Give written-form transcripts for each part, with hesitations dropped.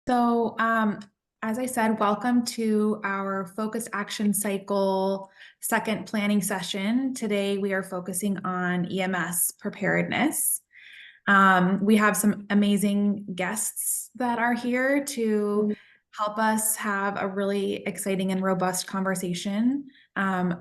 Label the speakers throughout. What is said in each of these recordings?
Speaker 1: So, as I said, welcome to our Focused Action Cycle second planning session. Today, we are focusing on EMS preparedness. We have some amazing guests that are here to help us have a really exciting and robust conversation,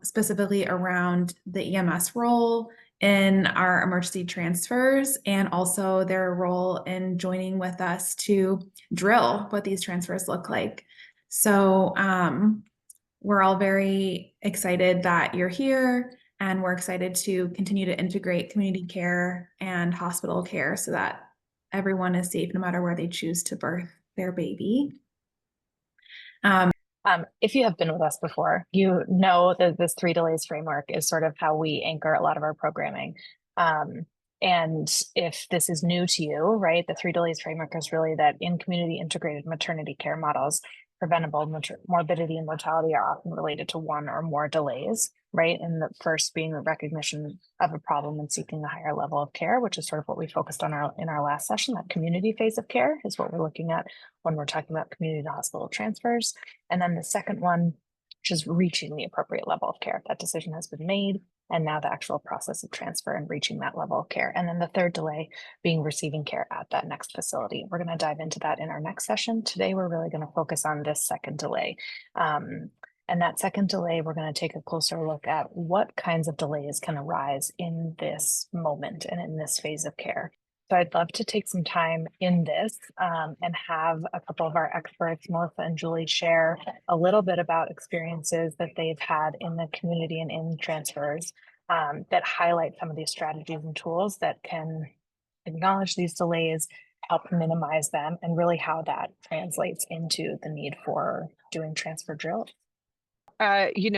Speaker 1: specifically around the EMS role in our emergency transfers and also their role in joining with us to drill what these transfers look like. So we're all very excited that you're here, and we're excited to continue to integrate community care and hospital care so that everyone is safe no matter where they choose to birth their baby.
Speaker 2: If you have been with us before, you know that this three delays framework is sort of how we anchor a lot of our programming. And if this is new to you, right, the three delays framework is really that in community integrated maternity care models, preventable morbidity and mortality are often related to one or more delays, right? And the first being the recognition of a problem and seeking a higher level of care, which is sort of what we focused on in our last session. That community phase of care is what we're looking at when we're talking about community to hospital transfers. And then the second one, which is reaching the appropriate level of care. That decision has been made, and now the actual process of transfer and reaching that level of care. And then the third delay being receiving care at that next facility. We're going to dive into that in our next session. Today, we're really going to focus on this second delay. And that second delay, we're going to take a closer look at what kinds of delays can arise in this moment and in this phase of care. So I'd love to take some time in this and have a couple of our experts, Melissa and Julie, share a little bit about experiences that they've had in the community and in transfers that highlight some of these strategies and tools that can acknowledge these delays, help minimize them, and really how that translates into the need for doing transfer drills.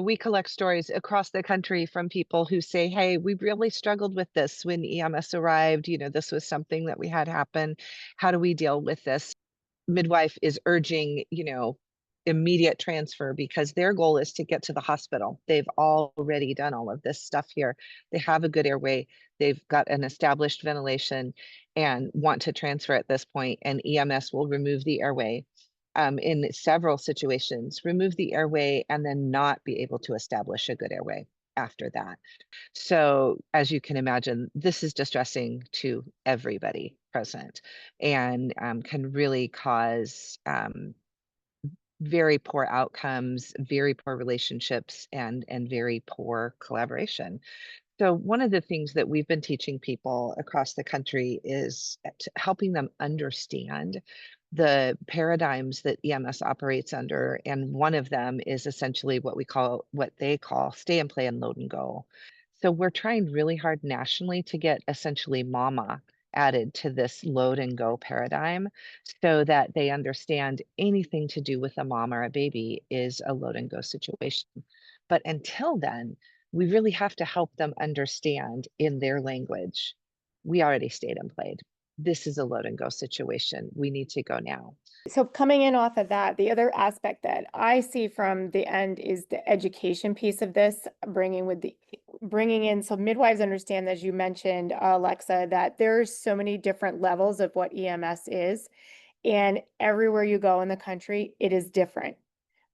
Speaker 3: We collect stories across the country from people who say, hey, we really struggled with this when EMS arrived. This was something that we had happen. How do we deal with this? Midwife is urging, immediate transfer because their goal is to get to the hospital. They've already done all of this stuff here. They have a good airway. They've got an established ventilation and want to transfer at this point, and EMS will remove the airway. In several situations, remove the airway and then not be able to establish a good airway after that. So as you can imagine, this is distressing to everybody present and can really cause very poor outcomes, very poor relationships, and very poor collaboration. So one of the things that we've been teaching people across the country is helping them understand the paradigms that EMS operates under. And one of them is essentially what they call stay and play and load and go. So we're trying really hard nationally to get essentially mama added to this load and go paradigm so that they understand anything to do with a mom or a baby is a load and go situation. But until then, we really have to help them understand in their language. We already stayed and played. This is a load and go situation. We need to go now.
Speaker 4: So coming in off of that, the other aspect that I see from the end is the education piece of this, bringing in, so midwives understand, as you mentioned, Alexa, that there's so many different levels of what EMS is, and everywhere you go in the country, it is different.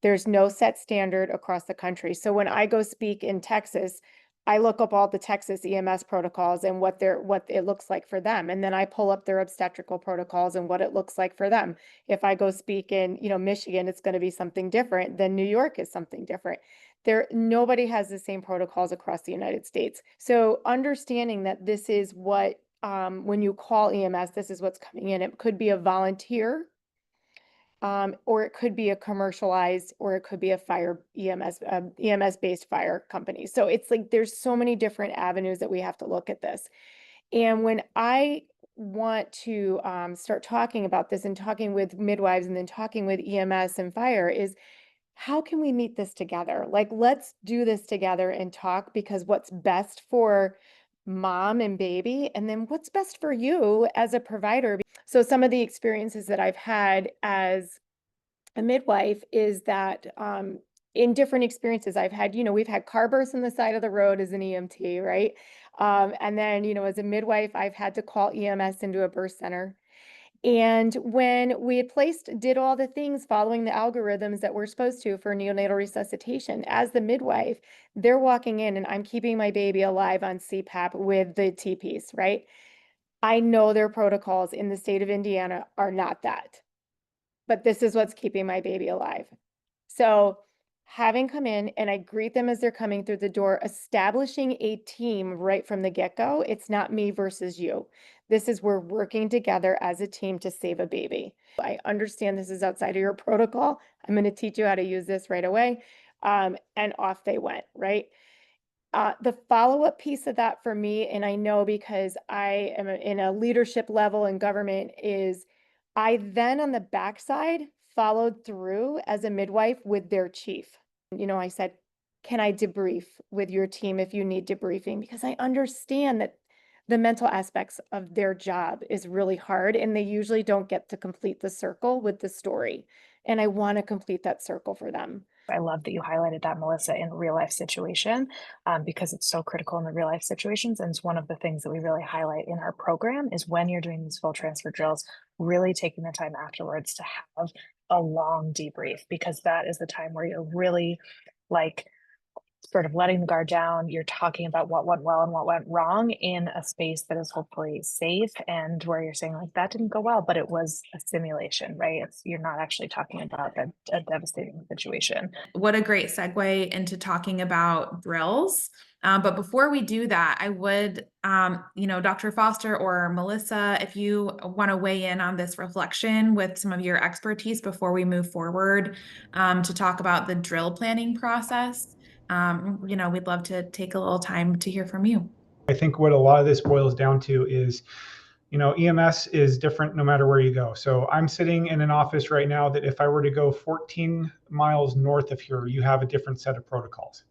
Speaker 4: There's no set standard across the country. So when I go speak in Texas, I look up all the Texas EMS protocols and what it looks like for them. And then I pull up their obstetrical protocols and what it looks like for them. If I go speak in, Michigan, it's going to be something different. Then New York is something different. Nobody has the same protocols across the United States. So understanding that this is what, when you call EMS, this is what's coming in. It could be a volunteer, or it could be a commercialized, or it could be a fire EMS-based fire company. So it's like there's so many different avenues that we have to look at this. And when I want to start talking about this and talking with midwives and then talking with EMS and fire is, how can we meet this together? Like, let's do this together and talk, because what's best for mom and baby, and then what's best for you as a provider. So some of the experiences that I've had as a midwife is that in different experiences I've had, we've had car bursts on the side of the road as an EMT, right? And then, as a midwife, I've had to call EMS into a birth center. And when we had did all the things following the algorithms that we're supposed to for neonatal resuscitation, as the midwife, they're walking in and I'm keeping my baby alive on CPAP with the T-piece, right? I know their protocols in the state of Indiana are not that, but this is what's keeping my baby alive. So having come in and I greet them as they're coming through the door, establishing a team right from the get-go. It's not me versus you. This is we're working together as a team to save a baby. I understand this is outside of your protocol. I'm going to teach you how to use this right away. And off they went, right? The follow-up piece of that for me, and I know because I am in a leadership level in government, is I then on the backside followed through as a midwife with their chief. You know, I said, can I debrief with your team if you need debriefing? Because I understand that the mental aspects of their job is really hard and they usually don't get to complete the circle with the story. And I want to complete that circle for them.
Speaker 2: I love that you highlighted that, Melissa, in a real life situation, because it's so critical in the real life situations. And it's one of the things that we really highlight in our program is when you're doing these full transfer drills, really taking the time afterwards to have a long debrief, because that is the time where you're really like sort of letting the guard down. You're talking about what went well and what went wrong in a space that is hopefully safe, and where you're saying like that didn't go well, but it was a simulation, right? You're not actually talking about a devastating situation.
Speaker 1: What a great segue into talking about drills. But before we do that, I would, Dr. Foster or Melissa, if you want to weigh in on this reflection with some of your expertise before we move forward to talk about the drill planning process. We'd love to take a little time to hear from you.
Speaker 5: I think what a lot of this boils down to is, EMS is different no matter where you go. So I'm sitting in an office right now that if I were to go 14 miles north of here, you have a different set of protocols.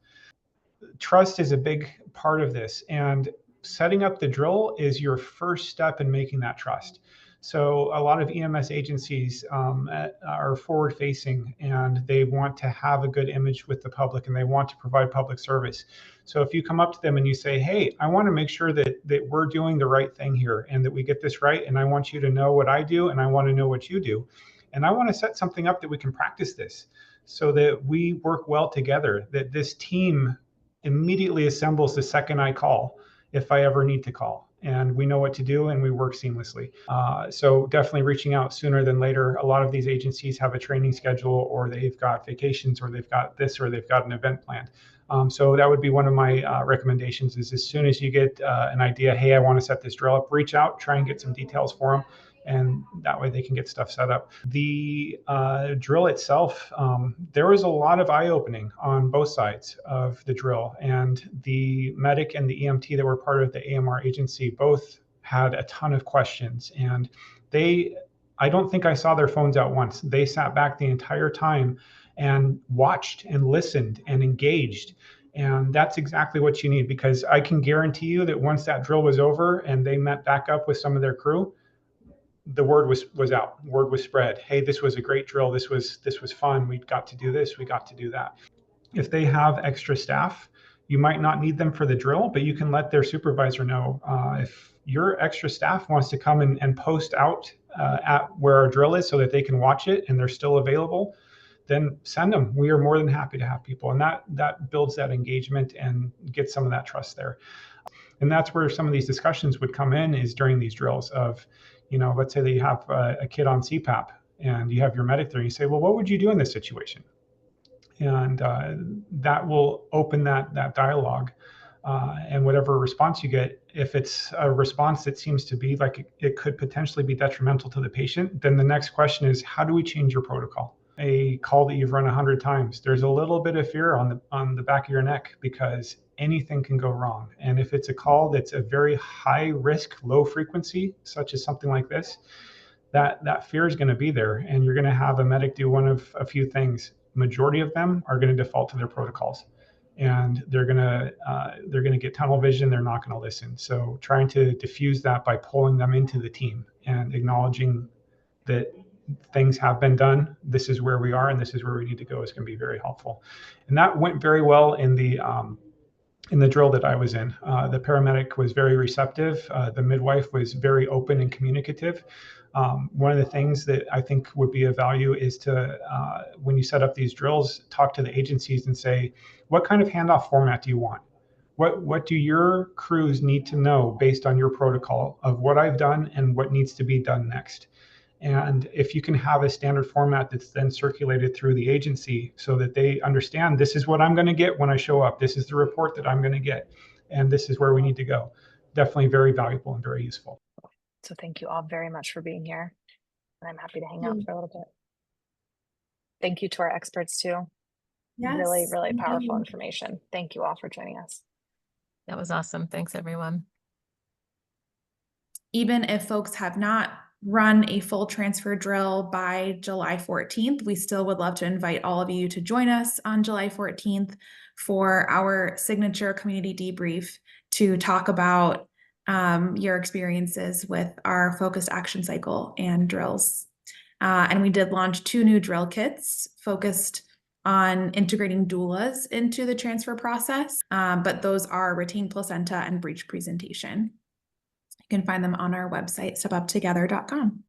Speaker 5: Trust is a big part of this, and setting up the drill is your first step in making that trust. So a lot of EMS agencies are forward facing and they want to have a good image with the public and they want to provide public service. So if you come up to them and you say, hey, I want to make sure that we're doing the right thing here and that we get this right, and I want you to know what I do and I want to know what you do, and I want to set something up that we can practice this so that we work well together, that this team immediately assembles the second I call if I ever need to call. And we know what to do and we work seamlessly. So definitely reaching out sooner than later. A lot of these agencies have a training schedule, or they've got vacations, or they've got this, or they've got an event planned. So that would be one of my recommendations is as soon as you get an idea, hey, I want to set this drill up, reach out, try and get some details for them. And that way they can get stuff set up. The drill itself, there was a lot of eye-opening on both sides of the drill, and the medic and the EMT that were part of the AMR agency both had a ton of questions, and I don't think I saw their phones out once. They sat back the entire time and watched and listened and engaged. And that's exactly what you need, because I can guarantee you that once that drill was over and they met back up with some of their crew, the word was out, word was spread. Hey, this was a great drill. This was fun. We got to do this. We got to do that. If they have extra staff, you might not need them for the drill, but you can let their supervisor know. If your extra staff wants to come and post out at where our drill is so that they can watch it and they're still available, then send them. We are more than happy to have people. And that builds that engagement and gets some of that trust there. And that's where some of these discussions would come in, is during these drills of, let's say that you have a kid on CPAP and you have your medic there, and you say, well, what would you do in this situation? And that will open that dialogue. And whatever response you get, if it's a response that seems to be like it could potentially be detrimental to the patient, then the next question is, how do we change your protocol? A call that you've run 100 times, there's a little bit of fear on the back of your neck, because anything can go wrong. And if it's a call that's a very high risk, low frequency, such as something like this, that fear is going to be there, and you're going to have a medic do one of a few things. Majority of them are going to default to their protocols, and they're going to get tunnel vision. They're not going to listen. So trying to diffuse that by pulling them into the team and acknowledging that things have been done, this is where we are and this is where we need to go, is going to be very helpful. And that went very well in the in the drill that I was in. The paramedic was very receptive. The midwife was very open and communicative. One of the things that I think would be of value is to, when you set up these drills, talk to the agencies and say, what kind of handoff format do you want? What do your crews need to know based on your protocol of what I've done and what needs to be done next? And if you can have a standard format that's then circulated through the agency so that they understand this is what I'm going to get when I show up, this is the report that I'm going to get, and this is where we need to go. Definitely very valuable and very useful.
Speaker 2: So thank you all very much for being here. And I'm happy to hang out for a little bit. Thank you to our experts too.
Speaker 1: Yes,
Speaker 2: Really, really
Speaker 1: thank
Speaker 2: powerful
Speaker 1: you.
Speaker 2: information. Thank you all for joining us.
Speaker 6: That was awesome. Thanks, everyone.
Speaker 1: Even if folks have not run a full transfer drill by July 14th, we still would love to invite all of you to join us on July 14th for our signature community debrief to talk about your experiences with our focused action cycle and drills. And we did launch 2 new drill kits focused on integrating doulas into the transfer process, but those are retained placenta and breech presentation. You can find them on our website, stepuptogether.com.